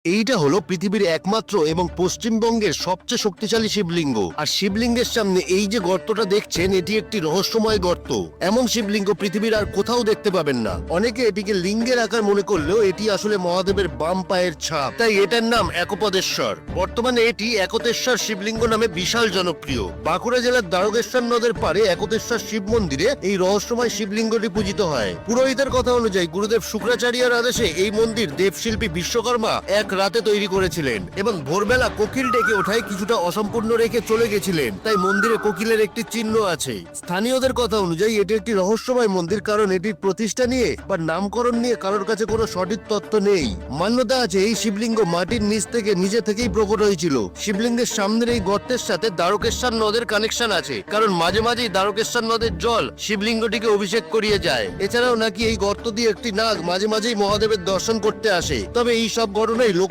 এইটা হলো পৃথিবীর একমাত্র এবং পশ্চিমবঙ্গের সবচেয়ে শক্তিশালী শিবলিঙ্গ। আর শিবলিঙ্গের সামনে এই যে গর্তটা দেখছেন, এটি একটি রহস্যময় গর্ত। এমন শিবলিঙ্গ পৃথিবীর আর কোথাও দেখতে পাবেন না। অনেকে এটিকে লিঙ্গের আকার মনে করলেও এটি আসলে মহাদেবের বাম পায়ের ছাপ, তাই এটার নাম একপদেশ্বর। বর্তমানে এটি একতেশ্বর শিবলিঙ্গ নামে বিশাল জনপ্রিয়। বাঁকুড়া জেলার দ্বারকেশ্বর নদের পারে একতেশ্বর শিব মন্দিরে এই রহস্যময় শিবলিঙ্গটি পূজিত হয়। পুরোহিতের কথা অনুযায়ী গুরুদেব শুক্রাচার্যের আদেশে এই মন্দির দেবশিল্পী বিশ্বকর্মা এক রাতে তৈরি করেছিলেন এবং ভোরবেলা কোকিল ডেকে ওঠায় কিছুটা অসম্পূর্ণ রেখে চলে গেছিলেন, তাই মন্দিরে কোকিলের একটি চিহ্ন আছে। স্থানীয়দের কথা অনুযায়ী এটি একটি রহস্যময় মন্দির, কারণ এটির প্রতিষ্ঠা নিয়ে বা নামকরণ নিয়ে কারোর কাছে কোনো সঠিক তথ্য নেই। মান্যতা আছে এই শিবলিঙ্গ মাটির নিচ থেকে নিজে থেকেই প্রকট হয়েছিল। শিবলিঙ্গের সামনের এই গর্তের সাথে দ্বারকেশ্বর নদের কানেকশন আছে, কারণ মাঝে মাঝেই দ্বারকেশ্বর নদের জল শিবলিঙ্গটিকে অভিষেক করিয়ে যায়। এছাড়াও নাকি এই গর্ত দিয়ে একটি নাগ মাঝে মাঝেই মহাদেবের দর্শন করতে আসে। তবে এই সব ঘটনাই